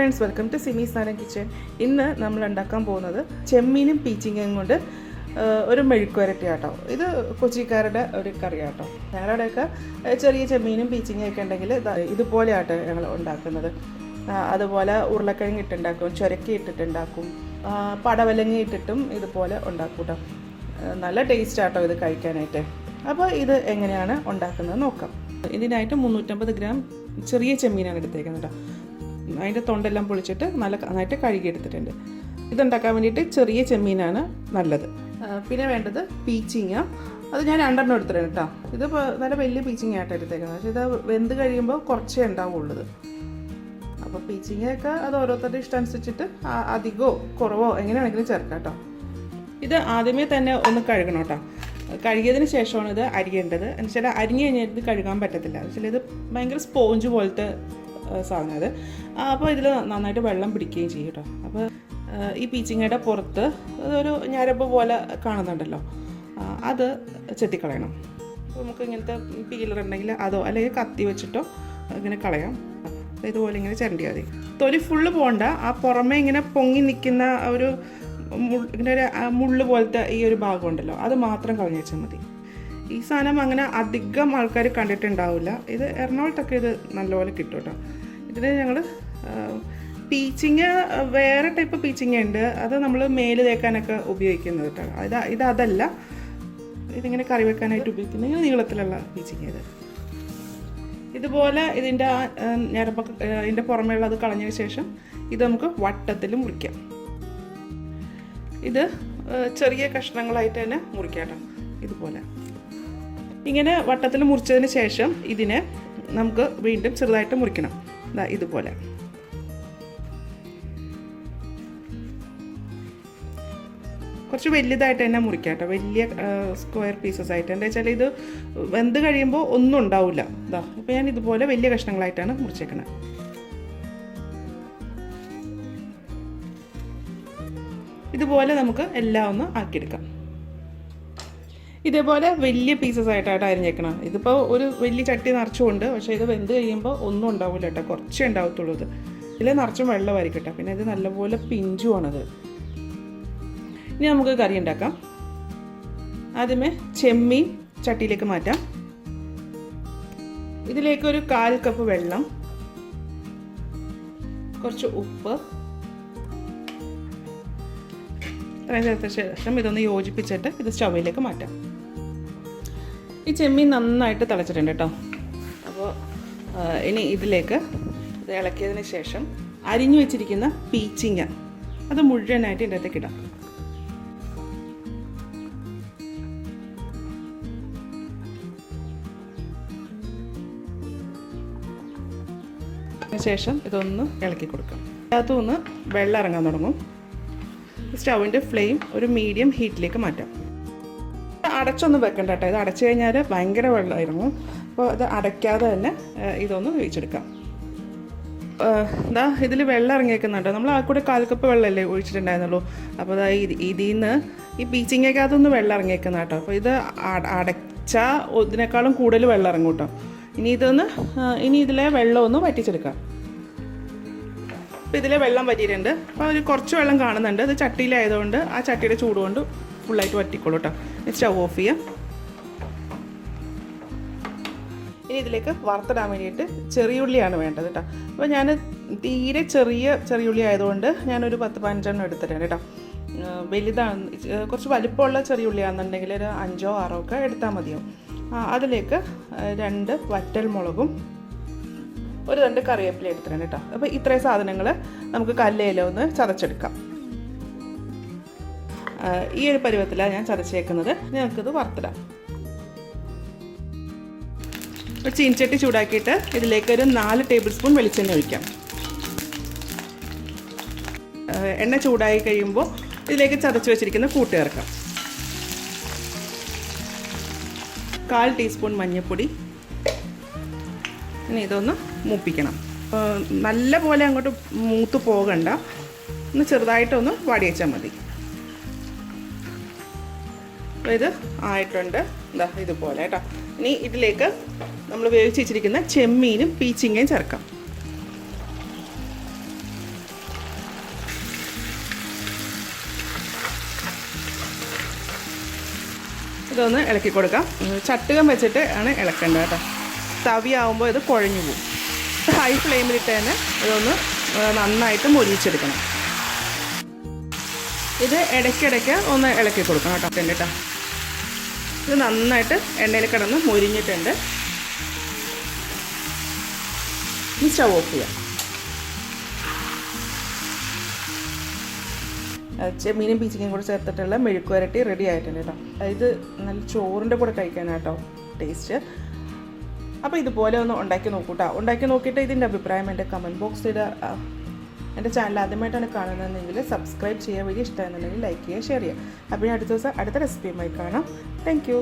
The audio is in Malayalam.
friends, welcome to Simis Nadan kitchen. ഇന്ന് നമ്മൾ ഉണ്ടാക്കാൻ പോകുന്നത് ചെമ്മീനും പീച്ചിങ്ങയും കൊണ്ട് ഒരു മെഴുക്കുവരട്ടി ആട്ടോ. ഇത് കൊച്ചിക്കാരുടെ ഒരു കറി ആട്ടോ. ഞങ്ങളുടെയൊക്കെ ചെറിയ ചെമ്മീനും പീച്ചിങ്ങയൊക്കെ ഉണ്ടെങ്കിൽ ഇതുപോലെ ആട്ടോ ഞങ്ങൾ ഉണ്ടാക്കുന്നത്. അതുപോലെ ഉരുളക്കിഴങ്ങ് ഇട്ടുണ്ടാക്കും, ചുരക്കി ഇട്ടിട്ടുണ്ടാക്കും, പടവലങ്ങി ഇട്ടിട്ടും ഇതുപോലെ ഉണ്ടാക്കും കേട്ടോ. നല്ല ടേസ്റ്റ് ആട്ടോ ഇത് കഴിക്കാനായിട്ട്. അപ്പോൾ ഇത് എങ്ങനെയാണ് ഉണ്ടാക്കുന്നത് നോക്കാം. ഇതിനായിട്ട് 350 ഗ്രാം ചെറിയ ചെമ്മീനാണ് എടുത്തേക്കുന്നത് കേട്ടോ. അതിൻ്റെ തൊണ്ടെല്ലാം പൊളിച്ചിട്ട് നന്നായിട്ട് കഴുകിയെടുത്തിട്ടുണ്ട്. ഇതുണ്ടാക്കാൻ വേണ്ടിയിട്ട് ചെറിയ ചെമ്മീനാണ് നല്ലത്. പിന്നെ വേണ്ടത് പീച്ചിങ്ങ. അത് ഞാൻ 2 എടുത്തിട്ടുണ്ട് കേട്ടോ. ഇത് നല്ല വലിയ പീച്ചിങ്ങ ആയിട്ട് എടുത്തേക്കുന്നത്. പക്ഷേ ഇത് വെന്ത് കഴിയുമ്പോൾ കുറച്ചേ ഉണ്ടാവുള്ളൂ. അപ്പോൾ പീച്ചിങ്ങയൊക്കെ അത് ഓരോരുത്തരുടെ ഇഷ്ടം അനുസരിച്ചിട്ട് അധികമോ കുറവോ എങ്ങനെയാണെങ്കിലും ചേർക്കാം കേട്ടോ. ഇത് ആദ്യമേ തന്നെ ഒന്ന് കഴുകണം കേട്ടോ. കഴുകിയതിന് ശേഷമാണ് ഇത് അരിയേണ്ടത്. എന്നുവെച്ചാൽ അരിഞ്ഞ് കഴിഞ്ഞാൽ ഇത് കഴുകാൻ പറ്റത്തില്ല. എന്നുവെച്ചാൽ ഇത് ഭയങ്കര സ്പോഞ്ച് പോലത്തെ സാധനം അത്. അപ്പോൾ ഇതിൽ നന്നായിട്ട് വെള്ളം പിടിക്കുകയും ചെയ്യും കേട്ടോ. അപ്പോൾ ഈ പീച്ചിങ്ങയുടെ പുറത്ത് ഒരു ഞരമ്പ് പോലെ കാണുന്നുണ്ടല്ലോ, അത് ചെത്തിക്കളയണം. അപ്പോൾ നമുക്ക് ഇങ്ങനത്തെ പീലർ ഉണ്ടെങ്കിൽ അതോ അല്ലെങ്കിൽ കത്തി വെച്ചിട്ടോ ഇങ്ങനെ കളയാം. ഇതുപോലെ ഇങ്ങനെ ചിരണ്ടിയാൽ മതി. തൊലി ഫുള്ള് പോകണ്ട. ആ പുറമേ ഇങ്ങനെ പൊങ്ങി നിൽക്കുന്ന ഒരു ഇങ്ങനെ ഒരു മുള്ള് പോലത്തെ ഈ ഒരു ഭാഗം ഉണ്ടല്ലോ, അത് മാത്രം കളഞ്ഞു വെച്ചാൽ മതി. ഈ സാധനം അങ്ങനെ അധികം ആൾക്കാർ കണ്ടിട്ടുണ്ടാവില്ല. ഇത് എറണാകുളത്തൊക്കെ ഇത് നല്ലപോലെ കിട്ടും കേട്ടോ. ഇതിന് ഞങ്ങൾ പീച്ചിങ്ങ വേറെ ടൈപ്പ് പീച്ചിങ്ങ ഉണ്ട്. അത് നമ്മൾ മേല് തേക്കാനൊക്കെ ഉപയോഗിക്കുന്നത് കേട്ടോ. ഇതല്ല, ഇതിങ്ങനെ കറി വെക്കാനായിട്ട് ഉപയോഗിക്കുന്നത് ഇങ്ങനെ നീളത്തിലുള്ള പീച്ചിങ്ങ. ഇതുപോലെ ഇതിൻ്റെ ഞരമ്പൊക്കെ ഇതിൻ്റെ പുറമേയുള്ളത് കളഞ്ഞതിന് ശേഷം ഇത് നമുക്ക് വട്ടത്തിൽ മുറിക്കാം. ഇത് ചെറിയ കഷ്ണങ്ങളായിട്ട് തന്നെ മുറിക്കാം കേട്ടോ. ഇതുപോലെ ഇങ്ങനെ വട്ടത്തിൽ മുറിച്ചതിന് ശേഷം ഇതിനെ നമുക്ക് വീണ്ടും ചെറുതായിട്ട് മുറിക്കണം. ഇതുപോലെ കുറച്ച് വലുതായിട്ട് തന്നെ മുറിക്കാം കേട്ടോ. വലിയ സ്ക്വയർ പീസസ് ആയിട്ട്. എന്താ വെച്ചാൽ ഇത് വെന്ത് കഴിയുമ്പോൾ ഒന്നും ഉണ്ടാവില്ല. ഇപ്പോൾ ഞാൻ ഇതുപോലെ വലിയ കഷ്ണങ്ങളായിട്ടാണ് മുറിച്ചേക്കുന്നത്. ഇതുപോലെ നമുക്ക് എല്ലാം ഒന്ന് ആക്കിയെടുക്കാം. ഇതേപോലെ വലിയ പീസസ് ആയിട്ടാണ് അരിഞ്ഞേക്കണം. ഇതിപ്പോൾ ഒരു വലിയ ചട്ടി നിറച്ചുകൊണ്ട്, പക്ഷേ ഇത് വെന്ത് കഴിയുമ്പോൾ ഒന്നും ഉണ്ടാവില്ല കേട്ടോ. കുറച്ചേ ഉണ്ടാവത്തുള്ളൂ. ഇതിൽ നിറച്ചും വെള്ളമായിരിക്കും കേട്ടോ. പിന്നെ ഇത് നല്ലപോലെ പിഞ്ചുവാണത്. ഇനി നമുക്ക് കറി ഉണ്ടാക്കാം. ആദ്യമേ ചെമ്മീൻ ചട്ടിയിലേക്ക് മാറ്റാം. ഇതിലേക്ക് ഒരു 1/4 കപ്പ് വെള്ളം, കുറച്ച് ഉപ്പ് ചേർത്ത ശേഷം ഇതൊന്ന് യോജിപ്പിച്ചിട്ട് ഇത് സ്റ്റൗവിലേക്ക് മാറ്റാം. ഈ ചെമ്മീൻ നന്നായിട്ട് തിളച്ചിട്ടുണ്ട് കേട്ടോ. അപ്പോൾ ഇനി ഇതിലേക്ക് ഇത് ഇളക്കിയതിന് ശേഷം അരിഞ്ഞു വെച്ചിരിക്കുന്ന പീച്ചിങ്ങ അത് മുഴുവനായിട്ട് ഇതിൻ്റെ അകത്തേക്ക് ഇടാം. ശേഷം ഇതൊന്ന് ഇളക്കി കൊടുക്കാം. അതിനകത്തുനിന്ന് വെള്ളം ഇറങ്ങാൻ തുടങ്ങും. സ്റ്റൗവിൻ്റെ ഫ്ലെയിം ഒരു മീഡിയം ഹീറ്റിലേക്ക് മാറ്റാം. അടച്ചൊന്നും വെക്കണ്ട കേട്ടോ. ഇത് അടച്ചു കഴിഞ്ഞാൽ ഭയങ്കര വെള്ളമായിരുന്നു. അപ്പോൾ ഇത് അടയ്ക്കാതെ തന്നെ ഇതൊന്ന് വേവിച്ചെടുക്കാം. ഇതിൽ വെള്ളം ഇറങ്ങിയേക്കുന്നുണ്ട്. നമ്മൾ ആ കൂടെ 1/4 കപ്പ് വെള്ളമല്ലേ ഒഴിച്ചിട്ടുണ്ടായിരുന്നുള്ളൂ. അപ്പോൾ ഇതിൽ നിന്ന് ഈ പീച്ചിങ്ങയ്ക്കകത്തൊന്ന് വെള്ളം ഇറങ്ങിയേക്കുന്ന കേട്ടോ. അപ്പോൾ ഇത് അടച്ചാൽ ഇതിനേക്കാളും കൂടുതൽ വെള്ളം ഇറങ്ങും കേട്ടോ. ഇനി ഇതിലെ വെള്ളം ഒന്ന് വറ്റിച്ചെടുക്കാം. അപ്പോൾ ഇതിലെ വെള്ളം വറ്റിയിട്ടുണ്ട്. അപ്പോൾ ഒരു കുറച്ച് വെള്ളം കാണുന്നുണ്ട്. ഇത് ചട്ടിയിലായതുകൊണ്ട് ആ ചട്ടിയുടെ ചൂട് കൊണ്ട് ഫുള്ളായിട്ട് വറ്റിക്കോളൂ കേട്ടോ. സ്റ്റൗ ഓഫ് ചെയ്യാം. ഇനി ഇതിലേക്ക് വറുത്തിടാൻ വേണ്ടിയിട്ട് ചെറിയുള്ളിയാണ് വേണ്ടത് കേട്ടോ. അപ്പോൾ ഞാൻ തീരെ ചെറിയുള്ളി ആയതുകൊണ്ട് ഞാനൊരു 10-15 എടുത്തിട്ടുണ്ട് കേട്ടോ. വലുതാണ്, കുറച്ച് വലിപ്പമുള്ള ചെറിയുള്ളിയാണെന്നുണ്ടെങ്കിൽ ഒരു 5-6 ഒക്കെ എടുത്താൽ മതിയാവും. അതിലേക്ക് 2 വറ്റൽ മുളകും ഒരു 2 കറിവേപ്പില എടുത്തിട്ടുണ്ട് കേട്ടോ. അപ്പോൾ ഇത്രയും സാധനങ്ങൾ നമുക്ക് കല്ലേല ഒന്ന് ചതച്ചെടുക്കാം. ഈ ഒരു പരുവത്തിലാണ് ഞാൻ ചതച്ചേക്കുന്നത്. ഞങ്ങൾക്കിത് വറുത്തിടാം. ഒരു ചീനച്ചട്ടി ചൂടാക്കിയിട്ട് ഇതിലേക്ക് ഒരു 4 ടേബിൾ സ്പൂൺ വെളിച്ചെണ്ണ ഒഴിക്കാം. എണ്ണ ചൂടായി കഴിയുമ്പോൾ ഇതിലേക്ക് ചതച്ച് വെച്ചിരിക്കുന്ന കൂട്ട് ചേർക്കാം. 1/4 ടീസ്പൂൺ മഞ്ഞൾപ്പൊടി. ഇനി ഇതൊന്ന് മൂപ്പിക്കണം. നല്ല പോലെ അങ്ങോട്ട് മൂത്ത് പോകണ്ട, ഒന്ന് ചെറുതായിട്ടൊന്ന് വാടി വെച്ചാൽ മതി. അപ്പോൾ ഇത് ആയിട്ടുണ്ട്. ഇതുപോലെ കേട്ടോ. ഇനി ഇതിലേക്ക് നമ്മൾ വേവിച്ച് വെച്ചിരിക്കുന്ന ചെമ്മീനും പീച്ചിങ്ങയും ചേർക്കാം. ഇതൊന്ന് ഇളക്കി കൊടുക്കാം. ചട്ടുകം വെച്ചിട്ട് ആണ് ഇളക്കേണ്ടത് കേട്ടോ. തവിയാവുമ്പോൾ ഇത് കുഴഞ്ഞു പോകും. ഹൈ ഫ്ലെയിമിലിട്ട് തന്നെ ഇതൊന്ന് നന്നായിട്ട് മൊരിയിച്ചെടുക്കണം. ഇത് ഇടയ്ക്കിടയ്ക്ക് ഒന്ന് ഇളക്കി കൊടുക്കണം കേട്ടോ. കേട്ടോ, ഇത് നന്നായിട്ട് എണ്ണയിൽ കിടന്ന് മൊരിഞ്ഞിട്ടുണ്ട്. ഈ സ്റ്റവ് ഓഫ് ചെയ്യാം. ചെമ്മീനും പീച്ചിങ്ങയും കൂടെ ചേർത്തിട്ടുള്ള മെഴുക്കുവരട്ടി റെഡി ആയിട്ടുണ്ട് കേട്ടോ. ഇത് നല്ല ചോറിൻ്റെ കൂടെ കഴിക്കാനാട്ടോ ടേസ്റ്റ്. അപ്പോൾ ഇതുപോലെ ഒന്ന് ഉണ്ടാക്കി നോക്കൂട്ടോ. ഉണ്ടാക്കി നോക്കിയിട്ട് ഇതിൻ്റെ അഭിപ്രായം എൻ്റെ കമൻറ്റ് ബോക്സിൽ എൻ്റെ ചാനൽ ആദ്യമായിട്ടാണ് കാണുന്നതെങ്കിൽ സബ്സ്ക്രൈബ് ചെയ്യുക. വീഡിയോ ഇഷ്ടമാണെന്നുണ്ടെങ്കിൽ ലൈക്ക് ചെയ്യുക, ഷെയർ ചെയ്യുക. അപ്പോൾ ഞാൻ അടുത്ത ദിവസം അടുത്ത റെസിപ്പിയുമായി കാണാം. Thank you.